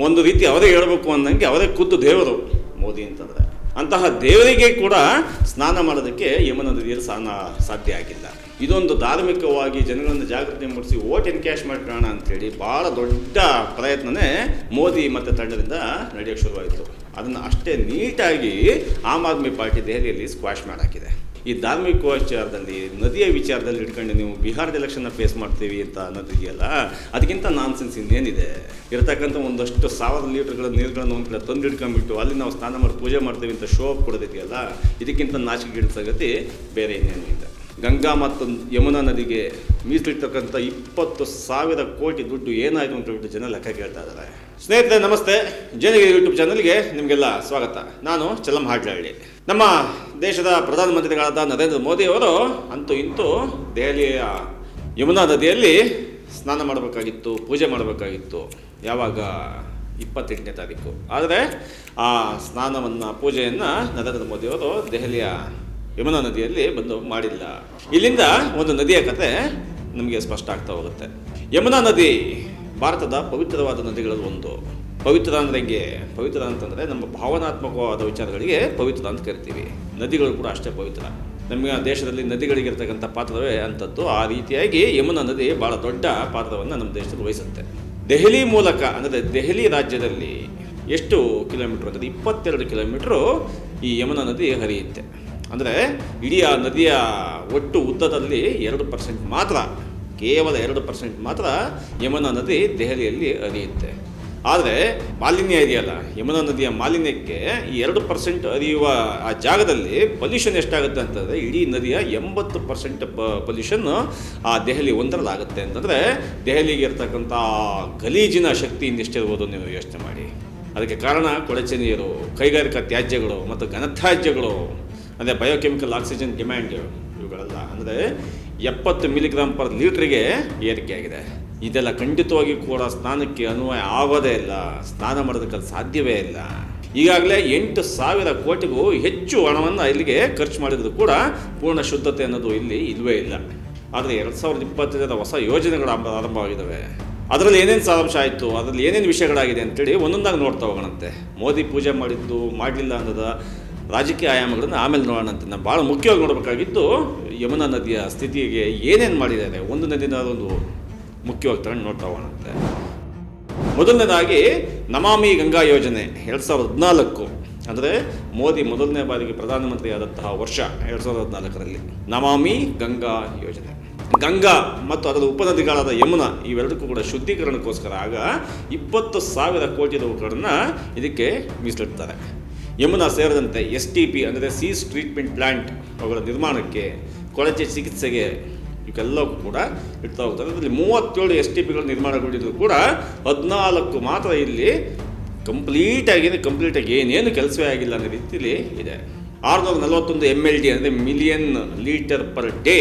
ಒಂದು ರೀತಿ ಅವರೇ ಹೇಳಬೇಕು ಅಂದಂಗೆ ಅವರೇ ಖುದ್ದು ದೇವರು ಮೋದಿ ಅಂತಂದರೆ. ಅಂತಹ ದೇವರಿಗೆ ಕೂಡ ಸ್ನಾನ ಮಾಡೋದಕ್ಕೆ ಯಮುನಾ ನದಿಯಲ್ಲಿ ಸಾಧ್ಯ ಆಗಿಲ್ಲ. ಇದೊಂದು ಧಾರ್ಮಿಕವಾಗಿ ಜನಗಳನ್ನು ಜಾಗೃತಿ ಮೂಡಿಸಿ ವೋಟ್ ಎನ್ಕ್ಯಾಶ್ ಮಾಡ್ಕೊಳ್ಳೋಣ ಅಂಥೇಳಿ ಭಾಳ ದೊಡ್ಡ ಪ್ರಯತ್ನನೇ ಮೋದಿ ಮತ್ತು ತಂಡದಿಂದ ನಡೆಯೋಕ್ಕೆ ಶುರುವಾಯಿತು. ಅದನ್ನು ಅಷ್ಟೇ ನೀಟಾಗಿ ಆಮ್ ಆದ್ಮಿ ಪಾರ್ಟಿ ದೆಹಲಿಯಲ್ಲಿ ಸ್ಕ್ವಾಶ್ ಮಾಡಾಕಿದೆ. ಈ ಧಾರ್ಮಿಕ ವಿಚಾರದಲ್ಲಿ, ನದಿಯ ವಿಚಾರದಲ್ಲಿ ಇಟ್ಕೊಂಡು ನೀವು ಬಿಹಾರದ ಎಲೆಕ್ಷನ್ನ ಫೇಸ್ ಮಾಡ್ತೀವಿ ಅಂತ ಅನ್ನೋದಿದೆಯಲ್ಲ, ಅದಕ್ಕಿಂತ ನಾನ್ಸೆನ್ಸ್ ಇನ್ನೇನಿದೆ? ಇರತಕ್ಕಂಥ ಒಂದಷ್ಟು 1000 ಲೀಟರ್ಗಳ ನೀರುಗಳನ್ನು ಒಂದು ಕಡೆ ತಂದು ಹಿಡ್ಕೊಂಡ್ಬಿಟ್ಟು ಅಲ್ಲಿ ನಾವು ಸ್ನಾನ ಮಾಡಿ ಪೂಜೆ ಮಾಡ್ತೀವಿ ಅಂತ ಶೋ ಅಪ್ ಕೊಡೋದಿದೆಯಲ್ಲ, ಇದಕ್ಕಿಂತ ನಾಚಿಕೆಗೇಡಿನ ಸಂಗತಿ ಬೇರೆ ಇನ್ನೇನು ಇಲ್ಲ. ಗಂಗಾ ಮತ್ತು ಯಮುನಾ ನದಿಗೆ ಮೀಸಲಿರ್ತಕ್ಕಂಥ 20,000 ಕೋಟಿ ದುಡ್ಡು ಏನಾಯಿತು ಅಂತ ಹೇಳ್ಬಿಟ್ಟು ಜನ ಲೆಕ್ಕ ಕೇಳ್ತಾ ಇದ್ದಾರೆ. ಸ್ನೇಹಿತರೆ ನಮಸ್ತೆ, ಜನಗಿರಿ ಯೂಟ್ಯೂಬ್ ಚಾನಲ್ಗೆ ನಿಮಗೆಲ್ಲ ಸ್ವಾಗತ. ನಾನು ಚಲಂ ಹಾಡ್ಲಹಳ್ಳಿ. ನಮ್ಮ ದೇಶದ ಪ್ರಧಾನಮಂತ್ರಿಗಳಾದ ನರೇಂದ್ರ ಮೋದಿ ಅವರು ಅಂತೂ ಇಂತೂ ದೆಹಲಿಯ ಯಮುನಾ ನದಿಯಲ್ಲಿ ಸ್ನಾನ ಮಾಡಬೇಕಾಗಿತ್ತು, ಪೂಜೆ ಮಾಡಬೇಕಾಗಿತ್ತು. ಯಾವಾಗ? 28ನೇ ತಾರೀಕು. ಆದರೆ ಆ ಸ್ನಾನವನ್ನು, ಪೂಜೆಯನ್ನು ನರೇಂದ್ರ ಮೋದಿಯವರು ದೆಹಲಿಯ ಯಮುನಾ ನದಿಯಲ್ಲಿ ಬಂದು ಮಾಡಿಲ್ಲ. ಇಲ್ಲಿಂದ ಒಂದು ನದಿಯ ಕತೆ ನಮಗೆ ಸ್ಪಷ್ಟ ಆಗ್ತಾ ಹೋಗುತ್ತೆ. ಯಮುನಾ ನದಿ ಭಾರತದ ಪವಿತ್ರವಾದ ನದಿಗಳಲ್ಲಿ ಒಂದು. ಪವಿತ್ರ ಅಂದರೆ ಹೆಂಗೆ? ಪವಿತ್ರ ಅಂತಂದರೆ ನಮ್ಮ ಭಾವನಾತ್ಮಕವಾದ ವಿಚಾರಗಳಿಗೆ ಪವಿತ್ರ ಅಂತ ಕರಿತೀವಿ. ನದಿಗಳು ಕೂಡ ಅಷ್ಟೇ ಪವಿತ್ರ. ನಮ್ಮ ದೇಶದಲ್ಲಿ ನದಿಗಳಿಗಿರ್ತಕ್ಕಂಥ ಪಾತ್ರವೇ ಅಂಥದ್ದು. ಆ ರೀತಿಯಾಗಿ ಯಮುನಾ ನದಿ ಭಾಳ ದೊಡ್ಡ ಪಾತ್ರವನ್ನು ನಮ್ಮ ದೇಶದಲ್ಲಿ ವಹಿಸುತ್ತೆ. ದೆಹಲಿ ಮೂಲಕ, ಅಂದರೆ ದೆಹಲಿ ರಾಜ್ಯದಲ್ಲಿ ಎಷ್ಟು ಕಿಲೋಮೀಟ್ರ್ ಅಂದರೆ 22 ಕಿಲೋಮೀಟ್ರು ಈ ಯಮುನಾ ನದಿ ಹರಿಯುತ್ತೆ. ಅಂದರೆ ಇಡೀ ಆ ನದಿಯ ಒಟ್ಟು ಉದ್ದದಲ್ಲಿ 2% ಮಾತ್ರ, ಕೇವಲ 2% ಮಾತ್ರ ಯಮುನಾ ನದಿ ದೆಹಲಿಯಲ್ಲಿ ಹರಿಯುತ್ತೆ. ಆದರೆ ಮಾಲಿನ್ಯ ಇದೆಯಲ್ಲ, ಯಮುನಾ ನದಿಯ ಮಾಲಿನ್ಯಕ್ಕೆ ಈ 2% ಹರಿಯುವ ಆ ಜಾಗದಲ್ಲಿ ಪೊಲ್ಯೂಷನ್ ಎಷ್ಟಾಗುತ್ತೆ ಅಂತಂದರೆ, ಇಡೀ ನದಿಯ 80% ಪೊಲ್ಯೂಷನ್ ಆ ದೆಹಲಿ ಒಂದರಲ್ಲಾಗುತ್ತೆ. ಅಂತಂದರೆ ದೆಹಲಿಗೆ ಇರ್ತಕ್ಕಂಥ ಗಲೀಜಿನ ಶಕ್ತಿ ಇನ್ನೆಷ್ಟಿರ್ಬೋದು ನೀವು ಯೋಚನೆ ಮಾಡಿ. ಅದಕ್ಕೆ ಕಾರಣ ಕೊಳಚೆ ನೀರು, ಕೈಗಾರಿಕಾ ತ್ಯಾಜ್ಯಗಳು ಮತ್ತು ಘನತ್ಯಾಜ್ಯಗಳು, ಅಂದರೆ ಬಯೋಕೆಮಿಕಲ್ ಆಕ್ಸಿಜನ್ ಡಿಮ್ಯಾಂಡ್, ಇವುಗಳೆಲ್ಲ ಅಂದರೆ 70 ಮಿಲಿಗ್ರಾಮ್ ಪರ್ ಲೀಟ್ರಿಗೆ ಏರಿಕೆ ಆಗಿದೆ. ಇದೆಲ್ಲ ಖಂಡಿತವಾಗಿ ಕೂಡ ಸ್ನಾನಕ್ಕೆ ಅನ್ವಯ ಆಗೋದೇ ಇಲ್ಲ, ಸ್ನಾನ ಮಾಡೋದಕ್ಕೆ ಸಾಧ್ಯವೇ ಇಲ್ಲ. ಈಗಾಗಲೇ 8,000 ಕೋಟಿಗೂ ಹೆಚ್ಚು ಹಣವನ್ನು ಇಲ್ಲಿಗೆ ಖರ್ಚು ಮಾಡಿದ್ರು ಕೂಡ ಪೂರ್ಣ ಶುದ್ಧತೆ ಅನ್ನೋದು ಇಲ್ಲಿ ಇಲ್ಲವೇ ಇಲ್ಲ. ಆದರೆ 2025ರ ಹೊಸ ಯೋಜನೆಗಳು ಆರಂಭವಾಗಿದ್ದಾವೆ. ಅದರಲ್ಲಿ ಏನೇನು ಸಾರಾಂಶ ಆಯಿತು, ಅದರಲ್ಲಿ ಏನೇನು ವಿಷಯಗಳಾಗಿದೆ ಅಂತೇಳಿ ಒಂದೊಂದಾಗಿ ನೋಡ್ತಾ ಹೋಗೋಣಂತೆ. ಮೋದಿ ಪೂಜೆ ಮಾಡಿದ್ದು ಮಾಡಲಿಲ್ಲ ಅನ್ನೋದ ರಾಜಕೀಯ ಆಯಾಮಗಳನ್ನು ಆಮೇಲೆ ನೋಡೋಣಂತೆ. ನಾವು ಭಾಳ ಮುಖ್ಯವಾಗಿ ನೋಡಬೇಕಾಗಿದ್ದು ಯಮುನಾ ನದಿಯ ಸ್ಥಿತಿಗೆ ಏನೇನು ಮಾಡಿದ್ದಾರೆ, ಒಂದು ನದಿನ ಒಂದು ಮುಖ್ಯವಾಗಿ ತಗೊಂಡು ನೋಡ್ತಾ ಹೋಗೋಣಂತೆ. ಮೊದಲನೇದಾಗಿ ನಮಾಮಿ ಗಂಗಾ ಯೋಜನೆ 2014, ಅಂದರೆ ಮೋದಿ ಮೊದಲನೇ ಬಾರಿಗೆ ಪ್ರಧಾನಮಂತ್ರಿ ಆದಂತಹ ವರ್ಷ 2014ರಲ್ಲಿ ನಮಾಮಿ ಗಂಗಾ ಯೋಜನೆ. ಗಂಗಾ ಮತ್ತು ಅದರ ಉಪನದಿಗಳಾದ ಯಮುನಾ ಇವೆರಡಕ್ಕೂ ಕೂಡ ಶುದ್ಧೀಕರಣಕ್ಕೋಸ್ಕರ ಆಗ 20,000 ಕೋಟಿ ರೂಪಾಯಿಗಳನ್ನು ಇದಕ್ಕೆ ಮೀಸಲಿಡ್ತಾರೆ. ಯಮುನಾ ಸೇರಿದಂತೆ STP ಅಂದರೆ ಸೀಸ್ ಟ್ರೀಟ್ಮೆಂಟ್ ಪ್ಲ್ಯಾಂಟ್ ಅವುಗಳ ನಿರ್ಮಾಣಕ್ಕೆ, ಕೊಳಚೆ ಚಿಕಿತ್ಸೆಗೆ ಇವಕ್ಕೆಲ್ಲವೂ ಕೂಡ ಇಡ್ತಾ ಹೋಗ್ತಾರೆ. ಅದರಲ್ಲಿ 37 STPಗಳು ನಿರ್ಮಾಣಗೊಂಡಿದ್ರು ಕೂಡ 14 ಮಾತ್ರ ಇಲ್ಲಿ ಕಂಪ್ಲೀಟಾಗಿ ಏನೇನು ಕೆಲಸವೇ ಆಗಿಲ್ಲ ಅನ್ನೋ ರೀತಿಯಲ್ಲಿ ಇದೆ. 641 MLD ಅಂದರೆ ಮಿಲಿಯನ್ ಲೀಟರ್ ಪರ್ ಡೇ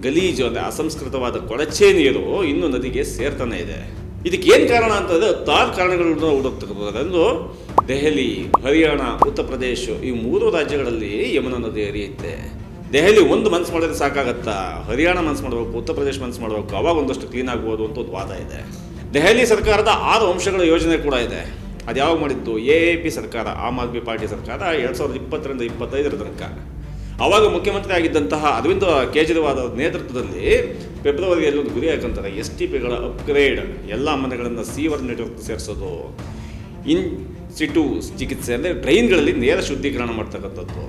ಗಲೀಜು ಅಂದರೆ ಅಸಂಸ್ಕೃತವಾದ ಕೊಳಚೆ ನೀರು ಇನ್ನೂ ನದಿಗೆ ಸೇರ್ತಾನೆ ಇದೆ. ಇದಕ್ಕೆ ಏನು ಕಾರಣ ಅಂತಂದರೆ 10 ಕಾರಣಗಳನ್ನು ಹುಡುಕ್ತಿರ್ಬೋದು. ಒಂದು ದೆಹಲಿ, ಹರಿಯಾಣ, ಉತ್ತರ ಪ್ರದೇಶ ಈ 3 ರಾಜ್ಯಗಳಲ್ಲಿ ಯಮುನಾ ನದಿ ಹರಿಯುತ್ತೆ. ದೆಹಲಿ ಒಂದು ಮನಸ್ಸು ಮಾಡಿದ್ರೆ ಸಾಕಾಗತ್ತಾ? ಹರಿಯಾಣ ಮನಸ್ಸು ಮಾಡಬೇಕು, ಉತ್ತರ ಪ್ರದೇಶ ಮನಸ್ಸು ಮಾಡಬೇಕು, ಅವಾಗ ಒಂದಷ್ಟು ಕ್ಲೀನ್ ಆಗ್ಬೋದು ಅಂತ ಒಂದು ವಾದ ಇದೆ. ದೆಹಲಿ ಸರ್ಕಾರದ 6 ಅಂಶಗಳ ಯೋಜನೆ ಕೂಡ ಇದೆ. ಅದು ಯಾವಾಗ ಮಾಡಿದ್ದು? AAP ಸರ್ಕಾರ, ಆಮ್ ಆದ್ಮಿ ಪಾರ್ಟಿ ಸರ್ಕಾರ 2020ರಿಂದ 2025ರ ತನಕ. ಆವಾಗ ಮುಖ್ಯಮಂತ್ರಿ ಆಗಿದ್ದಂತಹ ಅರವಿಂದ್ ಕೇಜ್ರಿವಾಲ್ ನೇತೃತ್ವದಲ್ಲಿ ಫೆಬ್ರವರಿಯಲ್ಲಿ ಒಂದು ಗುರಿ ಹಾಕಂತಾರೆ. STPಗಳ ಅಪ್ಗ್ರೇಡ್, ಎಲ್ಲ ಮನೆಗಳನ್ನು ಸೀವರ್ ನೆಟ್ವರ್ಕ್ ಸೇರಿಸೋದು, ಇನ್ ಸಿಟು ಚಿಕಿತ್ಸೆ ಅಂದರೆ ಟ್ರೈನ್ಗಳಲ್ಲಿ ನೇರ ಶುದ್ಧೀಕರಣ ಮಾಡ್ತಕ್ಕಂಥದ್ದು.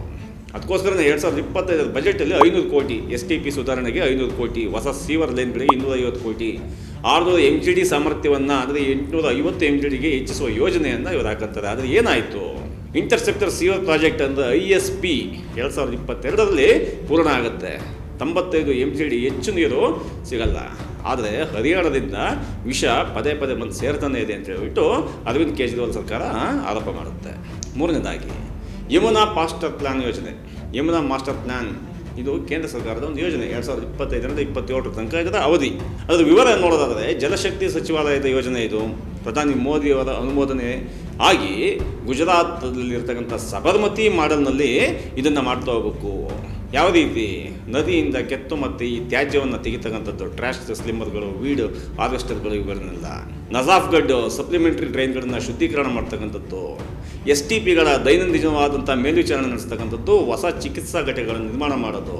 ಅದಕ್ಕೋಸ್ಕರ 2025ರ ಬಜೆಟಲ್ಲಿ 500 ಕೋಟಿ STP ಸುಧಾರಣೆಗೆ 500 ಕೋಟಿ, ಹೊಸ ಸೀವರ್ ಲೈನ್ಗಳಿಗೆ 250 ಕೋಟಿ, 600 MGD ಸಾಮರ್ಥ್ಯವನ್ನು ಅಂದರೆ 850 MGDಗೆ ಹೆಚ್ಚಿಸುವ ಯೋಜನೆಯನ್ನು ಇವರು ಹಾಕಂತಾರೆ. ಆದರೆ ಏನಾಯಿತು? ಇಂಟರ್ಸೆಪ್ಟರ್ ಸೀವರ್ ಪ್ರಾಜೆಕ್ಟ್ ಅಂದರೆ ISP 2022ರಲ್ಲಿ ಪೂರ್ಣ ಆಗುತ್ತೆ. 95 MGD ಹೆಚ್ಚು ನೀರು ಸಿಗಲ್ಲ. ಆದರೆ ಹರಿಯಾಣದಿಂದ ವಿಷ ಪದೇ ಬಂದು ಸೇರ್ತಾನೆ ಇದೆ ಅಂತ ಹೇಳ್ಬಿಟ್ಟು ಅರವಿಂದ್ ಕೇಜ್ರಿವಾಲ್ ಸರ್ಕಾರ ಆರೋಪ ಮಾಡುತ್ತೆ. ಮೂರನೇದಾಗಿ ಯಮುನಾ ಮಾಸ್ಟರ್ ಪ್ಲ್ಯಾನ್ ಯೋಜನೆ. ಯಮುನಾ ಮಾಸ್ಟರ್ ಪ್ಲ್ಯಾನ್ ಇದು ಕೇಂದ್ರ ಸರ್ಕಾರದ ಒಂದು ಯೋಜನೆ. 2025ರಿಂದ 2027 ತನಕ ಇದರ ಅವಧಿ. ಅದರ ವಿವರ ನೋಡೋದಾದರೆ ಜಲಶಕ್ತಿ ಸಚಿವಾಲಯದ ಯೋಜನೆ ಇದು. ಪ್ರಧಾನಿ ಮೋದಿಯವರ ಅನುಮೋದನೆ ಆಗಿ ಗುಜರಾತದಲ್ಲಿರ್ತಕ್ಕಂಥ ಸಬರ್ಮತಿ ಮಾಡೆಲ್ನಲ್ಲಿ ಇದನ್ನು ಮಾಡ್ತಾ ಹೋಗಬೇಕು. ಯಾವ ರೀತಿ ನದಿಯಿಂದ ಕೆತ್ತು ಮತ್ತು ಈ ತ್ಯಾಜ್ಯವನ್ನು ತೆಗಿತಕ್ಕಂಥದ್ದು ಟ್ರ್ಯಾಶ್ ಸ್ಲಿಮ್ಮರ್ಗಳು, ವೀಡ್ ಹಾರ್ವೆಸ್ಟರ್ಗಳು, ಇವುಗಳನ್ನೆಲ್ಲ ನಜಾಫ್ಗಡ್ ಸಪ್ಲಿಮೆಂಟರಿ ಡ್ರೈನ್ಗಳನ್ನು ಶುದ್ಧೀಕರಣ ಮಾಡ್ತಕ್ಕಂಥದ್ದು, STPಗಳ ದೈನಂದಿನವಾದಂಥ ಮೇಲ್ವಿಚಾರಣೆ ನಡೆಸ್ತಕ್ಕಂಥದ್ದು, ಹೊಸ ಚಿಕಿತ್ಸಾ ಘಟಕಗಳನ್ನು ನಿರ್ಮಾಣ ಮಾಡೋದು.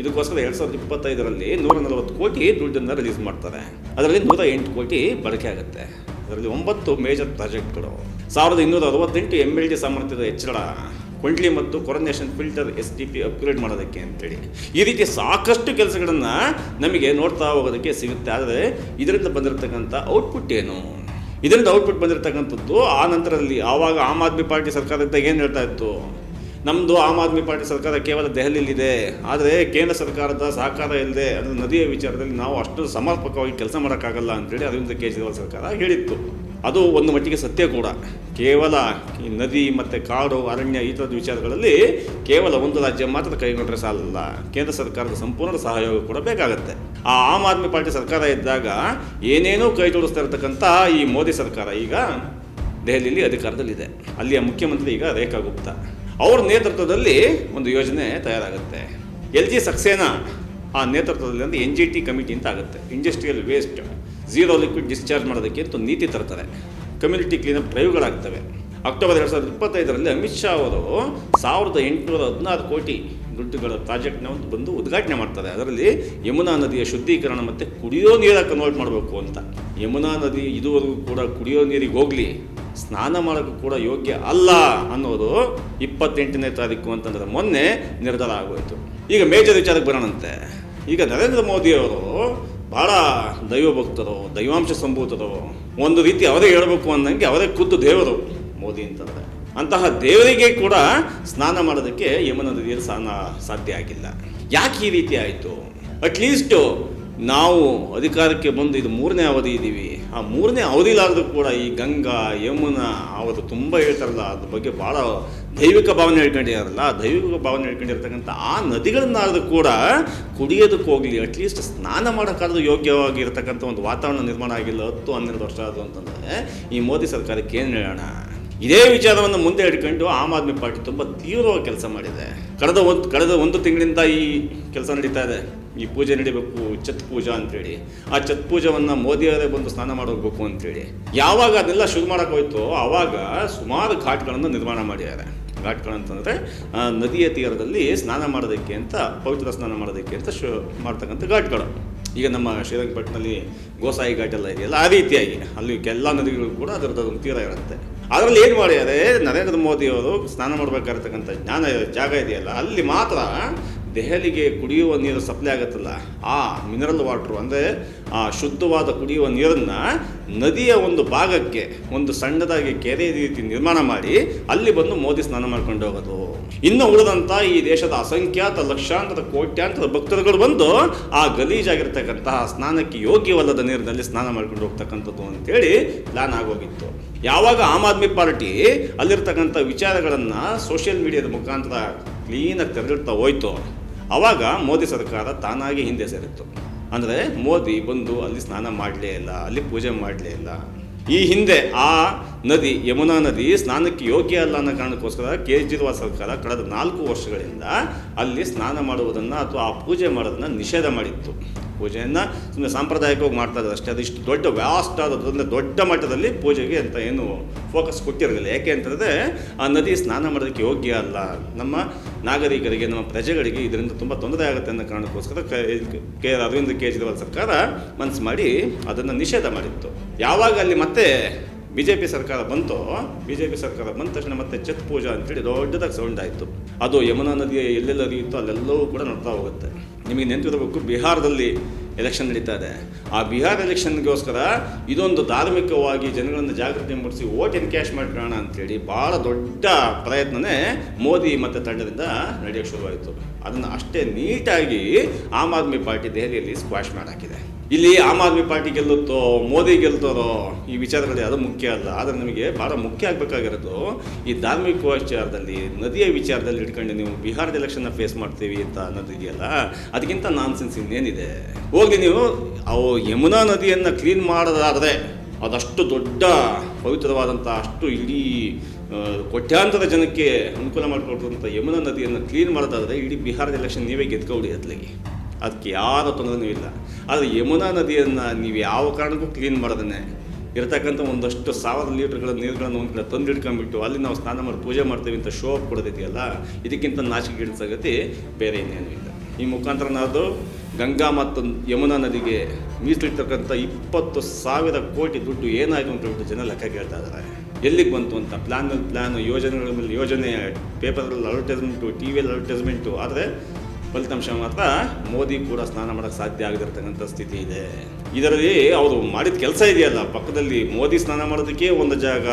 ಇದಕ್ಕೋಸ್ಕರ 2025ರಲ್ಲಿ 140 ಕೋಟಿ ದುಡ್ಡನ್ನು ರಿಲೀಸ್ ಮಾಡ್ತಾರೆ. ಅದರಲ್ಲಿ 108 ಕೋಟಿ ಬಳಕೆ ಆಗುತ್ತೆ. ಅದರಲ್ಲಿ 9 ಮೇಜರ್ ಪ್ರಾಜೆಕ್ಟ್ಗಳು, 1268 MLD ಸಾಮರ್ಥ್ಯದ ಹೆಚ್ಚಳ, ಕೊಂಡ್ಲಿ ಮತ್ತು ಕೊರನೇಷನ್ ಫಿಲ್ಟರ್ STP ಅಪ್ಗ್ರೇಡ್ ಮಾಡೋದಕ್ಕೆ ಅಂತೇಳಿ ಈ ರೀತಿ ಸಾಕಷ್ಟು ಕೆಲಸಗಳನ್ನು ನಮಗೆ ನೋಡ್ತಾ ಹೋಗೋದಕ್ಕೆ ಸಿಗುತ್ತೆ. ಆದರೆ ಇದರಿಂದ ಬಂದಿರತಕ್ಕಂಥ ಔಟ್ಪುಟ್ ಏನು? ಇದರಿಂದ ಔಟ್ಪುಟ್ ಬಂದಿರತಕ್ಕಂಥದ್ದು ಆ ನಂತರದಲ್ಲಿ ಆವಾಗ ಆಮ್ ಆದ್ಮಿ ಪಾರ್ಟಿ ಸರ್ಕಾರದಿಂದ ಏನು ಹೇಳ್ತಾ ಇತ್ತು, ನಮ್ಮದು ಆಮ್ ಆದ್ಮಿ ಪಾರ್ಟಿ ಸರ್ಕಾರ ಕೇವಲ ದೆಹಲಿಯಲ್ಲಿದೆ, ಆದರೆ ಕೇಂದ್ರ ಸರ್ಕಾರದ ಸಹಕಾರ ಇಲ್ಲದೆ ಅಂದರೆ ನದಿಯ ವಿಚಾರದಲ್ಲಿ ನಾವು ಅಷ್ಟು ಸಮರ್ಪಕವಾಗಿ ಕೆಲಸ ಮಾಡೋಕ್ಕಾಗಲ್ಲ ಅಂತೇಳಿ ಅರವಿಂದ್ ಕೇಜ್ರಿವಾಲ್ ಸರ್ಕಾರ ಹೇಳಿತ್ತು. ಅದು ಒಂದು ಮಟ್ಟಿಗೆ ಸತ್ಯ ಕೂಡ. ಕೇವಲ ಈ ನದಿ ಮತ್ತು ಕಾಡು, ಅರಣ್ಯ ಈ ಥರದ ವಿಚಾರಗಳಲ್ಲಿ ಕೇವಲ ಒಂದು ರಾಜ್ಯ ಮಾತ್ರ ಕೈಗೊಂಡ್ರೆ ಸಾಲಲ್ಲ, ಕೇಂದ್ರ ಸರ್ಕಾರದ ಸಂಪೂರ್ಣ ಸಹಯೋಗ ಕೂಡ ಬೇಕಾಗುತ್ತೆ. ಆ ಆಮ್ ಆದ್ಮಿ ಪಾರ್ಟಿ ಸರ್ಕಾರ ಇದ್ದಾಗ ಏನೇನೋ ಕೈ ಜೋಡಿಸ್ತಾ ಇರತಕ್ಕಂಥ ಈ ಮೋದಿ ಸರ್ಕಾರ ಈಗ ದೆಹಲಿಯಲ್ಲಿ ಅಧಿಕಾರದಲ್ಲಿದೆ. ಅಲ್ಲಿಯ ಮುಖ್ಯಮಂತ್ರಿ ಈಗ ರೇಖಾ ಗುಪ್ತಾ ಅವ್ರ ನೇತೃತ್ವದಲ್ಲಿ ಒಂದು ಯೋಜನೆ ತಯಾರಾಗುತ್ತೆ. LG ಸಕ್ಸೇನಾ ಆ ನೇತೃತ್ವದಲ್ಲಿ ಒಂದು NGT ಕಮಿಟಿ ಅಂತ ಆಗುತ್ತೆ. Industrial waste zero liquid discharge ಮಾಡೋದಕ್ಕೆ ಅಂತ ನೀತಿ ತರ್ತಾರೆ. ಕಮ್ಯುನಿಟಿ ಕ್ಲೀನಪ್ ಡ್ರೈವ್ಗಳಾಗ್ತವೆ. ಅಕ್ಟೋಬರ್ 2025ರಲ್ಲಿ ಅಮಿತ್ ಶಾ ಅವರು 1816 ಕೋಟಿ ದುಡ್ಡುಗಳ ಪ್ರಾಜೆಕ್ಟ್ನ ಒಂದು ಬಂದು ಉದ್ಘಾಟನೆ ಮಾಡ್ತಾರೆ. ಅದರಲ್ಲಿ ಯಮುನಾ ನದಿಯ ಶುದ್ಧೀಕರಣ ಮತ್ತು ಕುಡಿಯೋ ನೀರಾಗಿ ಕನ್ವರ್ಟ್ ಮಾಡಬೇಕು ಅಂತ. ಯಮುನಾ ನದಿ ಇದುವರೆಗೂ ಕೂಡ ಕುಡಿಯೋ ನೀರಿಗೆ ಹೋಗಲಿ, ಸ್ನಾನ ಮಾಡೋಕ್ಕೂ ಕೂಡ ಯೋಗ್ಯ ಅಲ್ಲ ಅನ್ನೋದು 28ನೇ ತಾರೀಕು ಅಂತಂದರೆ ಮೊನ್ನೆ ನಿರ್ಧಾರ ಆಗೋಯಿತು. ಈಗ ಮೇಜರ್ ವಿಚಾರಕ್ಕೆ ಬರೋಣಂತೆ. ಈಗ ನರೇಂದ್ರ ಮೋದಿಯವರು ಭಾಳ ದೈವಭಕ್ತರು, ದೈವಾಂಶ ಸಂಭೂತರು, ಒಂದು ರೀತಿ ಅವರೇ ಹೇಳಬೇಕು ಅನ್ನಂಗೆ ಅವರೇ ಖುದ್ದು ದೇವರು ಮೋದಿ ಅಂತಂದರೆ. ಅಂತಹ ದೇವರಿಗೆ ಕೂಡ ಸ್ನಾನ ಮಾಡೋದಕ್ಕೆ ಯಮುನಾ ನದಿಯಲ್ಲಿ ಸಾಧ್ಯ ಆಗಿಲ್ಲ. ಯಾಕೆ ಈ ರೀತಿ ಆಯಿತು? ಅಟ್ಲೀಸ್ಟು ನಾವು ಅಧಿಕಾರಕ್ಕೆ ಬಂದು ಇದು 3ನೇ ಅವಧಿ ಇದ್ದೀವಿ. ಆ 3ನೇ ಅವಧಿಲಾದರೂ ಕೂಡ ಈ ಗಂಗಾ, ಯಮುನಾ ಅವರು ತುಂಬ ಹೇಳ್ತಾರಲ್ಲ, ಅದ್ರ ಬಗ್ಗೆ ಭಾಳ ದೈವಿಕ ಭಾವನೆ ಹೇಳ್ಕೊಂಡಿದ್ದಾರಲ್ಲ, ದೈವಿಕ ಭಾವನೆ ಹೇಳ್ಕೊಂಡಿರ್ತಕ್ಕಂಥ ಆ ನದಿಗಳನ್ನಾದ್ರೂ ಕೂಡ ಕುಡಿಯೋದಕ್ಕೆ ಹೋಗಲಿ, ಅಟ್ಲೀಸ್ಟ್ ಸ್ನಾನ ಮಾಡೋಕ್ಕಾದ್ರೂ ಯೋಗ್ಯವಾಗಿರ್ತಕ್ಕಂಥ ಒಂದು ವಾತಾವರಣ ನಿರ್ಮಾಣ ಆಗಿಲ್ಲ 10-12 ವರ್ಷ ಆದರೂ ಅಂತಂದರೆ ಈ ಮೋದಿ ಸರ್ಕಾರಕ್ಕೆ ಏನು ಹೇಳೋಣ? ಇದೇ ವಿಚಾರವನ್ನು ಮುಂದೆ ಇಟ್ಕೊಂಡು ಆಮ್ ಆದ್ಮಿ ಪಾರ್ಟಿ ತುಂಬ ತೀವ್ರವಾಗಿ ಕೆಲಸ ಮಾಡಿದೆ. ಕಳೆದ ಒಂದು ತಿಂಗಳಿಂದ ಈ ಕೆಲಸ ನಡೀತಾ ಇದೆ. ಈ ಪೂಜೆ ನಡಿಬೇಕು, ಛತ್ ಪೂಜಾ ಅಂತೇಳಿ. ಆ ಛತ್ ಪೂಜವನ್ನು ಮೋದಿಯವರೇ ಬಂದು ಸ್ನಾನ ಮಾಡೋಗ್ಬೇಕು ಅಂತೇಳಿ ಯಾವಾಗ ಅದನ್ನೆಲ್ಲ ಶುರು ಮಾಡೋಕೆ ಹೋಯ್ತು, ಆವಾಗ ಸುಮಾರು ಘಾಟ್ಗಳನ್ನು ನಿರ್ಮಾಣ ಮಾಡಿದ್ದಾರೆ. ಘಾಟ್ಗಳಂತಂದರೆ ನದಿಯ ತೀರದಲ್ಲಿ ಸ್ನಾನ ಮಾಡೋದಕ್ಕೆ ಅಂತ, ಪವಿತ್ರ ಸ್ನಾನ ಮಾಡೋದಕ್ಕೆ ಅಂತ ಮಾಡ್ತಕ್ಕಂಥ ಘಾಟ್ಗಳು. ಈಗ ನಮ್ಮ ಶ್ರೀರಂಗಪಟ್ಟಣದಲ್ಲಿ ಗೋಸಾಯಿ ಘಾಟ್ ಎಲ್ಲ ಇದೆಯಲ್ಲ, ಆ ರೀತಿಯಾಗಿ ಅಲ್ಲಿ ಎಲ್ಲ ನದಿಗಳು ಕೂಡ ಅದರದ್ದು ಒಂದು ತೀರ ಇರುತ್ತೆ. ಅದರಲ್ಲಿ ಏನು ಮಾಡಿದ್ದಾರೆ, ನರೇಂದ್ರ ಮೋದಿಯವರು ಸ್ನಾನ ಮಾಡಬೇಕಾಗಿರ್ತಕ್ಕಂಥ ಜಾಗ ಇದೆಯಲ್ಲ, ಅಲ್ಲಿ ಮಾತ್ರ ದೆಹಲಿಗೆ ಕುಡಿಯುವ ನೀರು ಸಪ್ಲೈ ಆಗುತ್ತಲ್ಲ, ಆ ಮಿನರಲ್ ವಾಟ್ರು ಅಂದರೆ ಆ ಶುದ್ಧವಾದ ಕುಡಿಯುವ ನೀರನ್ನು ನದಿಯ ಒಂದು ಭಾಗಕ್ಕೆ ಒಂದು ಸಣ್ಣದಾಗಿ ಕೆರೆ ರೀತಿ ನಿರ್ಮಾಣ ಮಾಡಿ ಅಲ್ಲಿ ಬಂದು ಮೋದಿ ಸ್ನಾನ ಮಾಡ್ಕೊಂಡು ಹೋಗೋದು. ಇನ್ನು ಉಳಿದಂಥ ಈ ದೇಶದ ಅಸಂಖ್ಯಾತ ಲಕ್ಷಾಂತರ ಕೋಟ್ಯಾಂತರ ಭಕ್ತರುಗಳು ಬಂದು ಆ ಗಲೀಜಾಗಿರ್ತಕ್ಕಂತಹ ಸ್ನಾನಕ್ಕೆ ಯೋಗ್ಯವಲ್ಲದ ನೀರಿನಲ್ಲಿ ಸ್ನಾನ ಮಾಡ್ಕೊಂಡು ಹೋಗ್ತಕ್ಕಂಥದ್ದು ಅಂತೇಳಿ ಪ್ಲಾನ್ ಆಗೋಗಿತ್ತು. ಯಾವಾಗ ಆಮ್ ಆದ್ಮಿ ಪಾರ್ಟಿ ಅಲ್ಲಿರ್ತಕ್ಕಂಥ ವಿಚಾರಗಳನ್ನು ಸೋಷಿಯಲ್ ಮೀಡಿಯಾದ ಮುಖಾಂತರ ಕ್ಲೀನಾಗಿ ತೆರೆದಿಡ್ತಾ ಹೋಯ್ತು, ಆವಾಗ ಮೋದಿ ಸರ್ಕಾರ ತಾನಾಗಿ ಹಿಂದೆ ಸೇರಿತ್ತು. ಅಂದರೆ ಮೋದಿ ಬಂದು ಅಲ್ಲಿ ಸ್ನಾನ ಮಾಡಲೇ ಇಲ್ಲ, ಅಲ್ಲಿ ಪೂಜೆ ಮಾಡಲೇ ಇಲ್ಲ. ಈ ಹಿಂದೆ ಆ ನದಿ, ಯಮುನಾ ನದಿ ಸ್ನಾನಕ್ಕೆ ಯೋಗ್ಯ ಅಲ್ಲ ಅನ್ನೋ ಕಾರಣಕ್ಕೋಸ್ಕರ ಕೇಜ್ರಿವಾಲ್ ಸರ್ಕಾರ ಕಳೆದ 4 ವರ್ಷಗಳಿಂದ ಅಲ್ಲಿ ಸ್ನಾನ ಮಾಡುವುದನ್ನು ಅಥವಾ ಆ ಪೂಜೆ ಮಾಡೋದನ್ನು ನಿಷೇಧ ಮಾಡಿತ್ತು. ಪೂಜೆಯನ್ನು ಸುಮ್ಮನೆ ಸಾಂಪ್ರದಾಯಿಕವಾಗಿ ಮಾಡ್ತಾ ಇದ್ದಾರೆ ಅಷ್ಟೇ. ಅದು ಇಷ್ಟು ದೊಡ್ಡ ವ್ಯಾಸ್ಟ್ ಆದದ್ರಿಂದ ದೊಡ್ಡ ಮಟ್ಟದಲ್ಲಿ ಪೂಜೆಗೆ ಅಂತ ಏನು ಫೋಕಸ್ ಕೊಟ್ಟಿರಲಿಲ್ಲ. ಯಾಕೆ ಅಂತಂದರೆ ಆ ನದಿ ಸ್ನಾನ ಮಾಡೋದಕ್ಕೆ ಯೋಗ್ಯ ಅಲ್ಲ, ನಮ್ಮ ನಾಗರಿಕರಿಗೆ, ನಮ್ಮ ಪ್ರಜೆಗಳಿಗೆ ಇದರಿಂದ ತುಂಬ ತೊಂದರೆ ಆಗುತ್ತೆ ಅನ್ನೋ ಕಾರಣಕ್ಕೋಸ್ಕರ ಅರವಿಂದ್ ಕೇಜ್ರಿವಾಲ್ ಸರ್ಕಾರ ಮನಸ್ಸು ಮಾಡಿ ಅದನ್ನು ನಿಷೇಧ ಮಾಡಿತ್ತು. ಯಾವಾಗ ಅಲ್ಲಿ ಮತ್ತೆ BJP ಸರ್ಕಾರ ಬಂದ ತಕ್ಷಣ ಮತ್ತೆ ಛತ್ ಪೂಜಾ ಅಂತೇಳಿ ದೊಡ್ಡದಾಗಿ ಸೌಂಡ್ ಆಯಿತು. ಅದು ಯಮುನಾ ನದಿಯ ಎಲ್ಲೆಲ್ಲ ಹರಿಯುತ್ತೋ ಅಲ್ಲೆಲ್ಲವೂ ಕೂಡ ನಡ್ತಾ ಹೋಗುತ್ತೆ. ನಿಮಗೆ ನೆನಪಿರಬೇಕು, ಬಿಹಾರದಲ್ಲಿ ಎಲೆಕ್ಷನ್ ನಡೀತಾ ಇದೆ. ಆ ಬಿಹಾರ್ ಎಲೆಕ್ಷನ್ಗೋಸ್ಕರ ಇದೊಂದು ಧಾರ್ಮಿಕವಾಗಿ ಜನಗಳನ್ನು ಜಾಗೃತಿ ಮೂಡಿಸಿ ವೋಟ್ ಎನ್ಕ್ಯಾಶ್ ಮಾಡ್ಕೊಳ್ಳೋಣ ಅಂತೇಳಿ ಭಾಳ ದೊಡ್ಡ ಪ್ರಯತ್ನನೇ ಮೋದಿ ಮತ್ತು ತಂಡದಿಂದ ನಡೆಯೋಕ್ಕೆ ಶುರುವಾಯಿತು. ಅದನ್ನು ಅಷ್ಟೇ ನೀಟಾಗಿ ಆಮ್ ಆದ್ಮಿ ಪಾರ್ಟಿ ದೆಹಲಿಯಲ್ಲಿ ಸ್ಕ್ವಾಶ್ ಮಾಡಾಕಿದೆ. ಇಲ್ಲಿ ಆಮ್ ಆದ್ಮಿ ಪಾರ್ಟಿ ಗೆಲ್ಲುತ್ತೋ ಮೋದಿ ಗೆಲ್ತಾರೋ ಈ ವಿಚಾರಗಳು ಅದು ಮುಖ್ಯ ಅಲ್ಲ. ಆದರೆ ನಮಗೆ ಭಾಳ ಮುಖ್ಯ ಆಗಬೇಕಾಗಿರೋದು ಈ ಧಾರ್ಮಿಕ ವಿಚಾರದಲ್ಲಿ, ನದಿಯ ವಿಚಾರದಲ್ಲಿ ಇಟ್ಕೊಂಡು ನೀವು ಬಿಹಾರದ ಎಲೆಕ್ಷನ್ನ ಫೇಸ್ ಮಾಡ್ತೀವಿ ಅಂತ ಅನ್ನೋದಿದೆಯಲ್ಲ, ಅದಕ್ಕಿಂತ ನಾನ್ಸೆನ್ಸ್ ಇನ್ನೇನಿದೆ? ಹೋಗಿ ನೀವು ಯಮುನಾ ನದಿಯನ್ನು ಕ್ಲೀನ್ ಮಾಡೋದಾದರೆ ಅದಷ್ಟು ದೊಡ್ಡ ಪವಿತ್ರವಾದಂಥ ಅಷ್ಟು ಇಡೀ ಕೋಟ್ಯಾಂತರ ಜನಕ್ಕೆ ಅನುಕೂಲ ಮಾಡಿಕೊಟ್ಟಿರುವಂಥ ಯಮುನಾ ನದಿಯನ್ನು ಕ್ಲೀನ್ ಮಾಡೋದಾದರೆ ಇಡೀ ಬಿಹಾರದ ಎಲೆಕ್ಷನ್ ನೀವೇ ಗೆದ್ಕೊಬಿಡಿ ಅತ್ಲಿಗೆ, ಅದಕ್ಕೆ ಯಾರ ತೊಂದರೆನೂ ಇಲ್ಲ. ಆದರೆ ಯಮುನಾ ನದಿಯನ್ನು ನೀವು ಯಾವ ಕಾರಣಕ್ಕೂ ಕ್ಲೀನ್ ಮಾಡೋದನ್ನೇ ಇರತಕ್ಕಂಥ ಒಂದಷ್ಟು 1000 ಲೀಟರ್ಗಳ ನೀರುಗಳನ್ನು ಒಂದು ಕಡೆ ತಂದು ಹಿಡ್ಕೊಂಡ್ಬಿಟ್ಟು ಅಲ್ಲಿ ನಾವು ಸ್ನಾನ ಮಾಡಿ ಪೂಜೆ ಮಾಡ್ತೀವಿ ಅಂತ ಶೋ ಅಪ್ ಕೊಡೋದಿದೆಯಲ್ಲ, ಇದಕ್ಕಿಂತ ನಾಚಿಕೆಗೇಡಿನ ಸಂಗತಿ ಬೇರೆ ಇನ್ನೇನು ಇಲ್ಲ. ಈ ಮುಖಾಂತರ ನಾವು ಗಂಗಾ ಮತ್ತು ಯಮುನಾ ನದಿಗೆ ಮೀಸಲಿರ್ತಕ್ಕಂಥ 20,000 ಕೋಟಿ ದುಡ್ಡು ಏನಾಯಿತು ಅಂತ ಹೇಳ್ಬಿಟ್ಟು ಜನ ಲೆಕ್ಕ ಕೇಳ್ತಾ ಇದ್ದಾರೆ. ಎಲ್ಲಿಗೆ ಬಂತು ಅಂತ ಪ್ಲ್ಯಾನ್ ಮೇಲೆ ಪ್ಲ್ಯಾನು, ಯೋಜನೆಗಳ ಮೇಲೆ ಯೋಜನೆ, ಪೇಪರಲ್ಲಿ ಅಡ್ವರ್ಟೈಸ್ಮೆಂಟು, ಟಿ ವಿಯಲ್ಲಿ ಅಡ್ವರ್ಟೈಸ್ಮೆಂಟು, ಆದರೆ ಫಲಿತಾಂಶ ಮಾತ್ರ ಮೋದಿ ಕೂಡ ಸ್ನಾನ ಮಾಡೋಕ್ಕೆ ಸಾಧ್ಯ ಆಗದಿರ್ತಕ್ಕಂಥ ಸ್ಥಿತಿ ಇದೆ. ಇದರಲ್ಲಿ ಅವರು ಮಾಡಿದ ಕೆಲಸ ಇದೆಯಲ್ಲ, ಪಕ್ಕದಲ್ಲಿ ಮೋದಿ ಸ್ನಾನ ಮಾಡೋದಕ್ಕೆ ಒಂದು ಜಾಗ,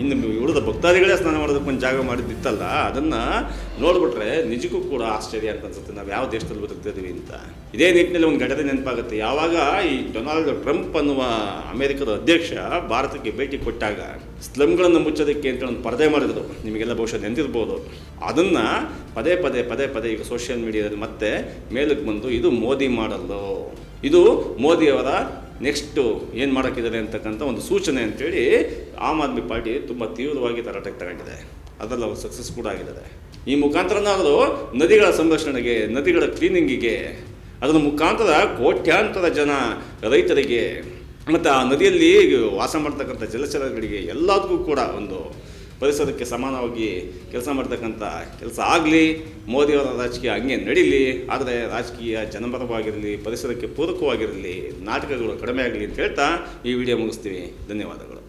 ಇನ್ನು ಉಳಿದ ಭಕ್ತಾದಿಗಳೇ ಸ್ನಾನ ಮಾಡೋದಕ್ಕೆ ಒಂದು ಜಾಗ ಮಾಡಿದ್ದಿತ್ತಲ್ಲ, ಅದನ್ನು ನೋಡಿಬಿಟ್ರೆ ನಿಜಕ್ಕೂ ಕೂಡ ಆಶ್ಚರ್ಯ ಅಂತ ಅನ್ಸುತ್ತೆ ನಾವು ಯಾವ ದೇಶದಲ್ಲಿ ಬದುಕ್ತಿದ್ದೀವಿ ಅಂತ. ಇದೇ ನಿಟ್ಟಿನಲ್ಲಿ ಒಂದು ಘಟನೆ ನೆನಪಾಗುತ್ತೆ. ಯಾವಾಗ ಈ ಡೊನಾಲ್ಡ್ ಟ್ರಂಪ್ ಅನ್ನುವ ಅಮೆರಿಕದ ಅಧ್ಯಕ್ಷ ಭಾರತಕ್ಕೆ ಭೇಟಿ ಕೊಟ್ಟಾಗ ಸ್ಲಮ್ಗಳನ್ನು ಮುಚ್ಚೋದಕ್ಕೆ ಅಂತ ಒಂದು ಪರದೆ ಮಾಡಿದ್ರು, ನಿಮಗೆಲ್ಲ ಬಹುಶಃ ನೆನಪಿರ್ಬೋದು. ಅದನ್ನು ಪದೇ ಪದೇ ಈಗ ಸೋಷಿಯಲ್ ಮೀಡಿಯಾದಲ್ಲಿ ಮತ್ತೆ ಮೇಲಕ್ಕೆ ಬಂದು ಇದು ಮೋದಿ ಮಾಡಲ್ಲು, ಇದು ಮೋದಿಯವರ ನೆಕ್ಸ್ಟು ಏನು ಮಾಡೋಕ್ಕಿದ್ದಾರೆ ಅಂತಕ್ಕಂಥ ಒಂದು ಸೂಚನೆ ಅಂತೇಳಿ ಆಮ್ ಆದ್ಮಿ ಪಾರ್ಟಿ ತುಂಬ ತೀವ್ರವಾಗಿ ತರಾಟೆಗೆ ತಗೊಂಡಿದೆ. ಅದರಲ್ಲಿ ಅವರು ಸಕ್ಸಸ್ ಕೂಡ ಆಗಿದ್ದಾರೆ. ಈ ಮುಖಾಂತರನಾದರೂ ನದಿಗಳ ಸಂರಕ್ಷಣೆಗೆ, ನದಿಗಳ ಕ್ಲೀನಿಂಗಿಗೆ, ಅದರ ಮುಖಾಂತರ ಕೋಟ್ಯಾಂತರ ಜನ ರೈತರಿಗೆ ಮತ್ತು ಆ ನದಿಯಲ್ಲಿ ವಾಸ ಮಾಡ್ತಕ್ಕಂಥ ಜಲಚರಗಳಿಗೆ ಎಲ್ಲದಕ್ಕೂ ಕೂಡ ಒಂದು ಪರಿಸರಕ್ಕೆ ಸಮಾನವಾಗಿ ಕೆಲಸ ಮಾಡ್ತಕ್ಕಂಥ ಕೆಲಸ ಆಗಲಿ. ಮೋದಿಯವರ ರಾಜಕೀಯ ಹಂಗೆ ನಡೀಲಿ, ಆದರೆ ರಾಜಕೀಯ ಜನಪರವಾಗಿರಲಿ, ಪರಿಸರಕ್ಕೆ ಪೂರಕವಾಗಿರಲಿ, ನಾಟಕಗಳು ಕಡಿಮೆ ಆಗಲಿ ಅಂತ ಹೇಳ್ತಾ ಈ ವಿಡಿಯೋ ಮುಗಿಸ್ತೀವಿ. ಧನ್ಯವಾದಗಳು.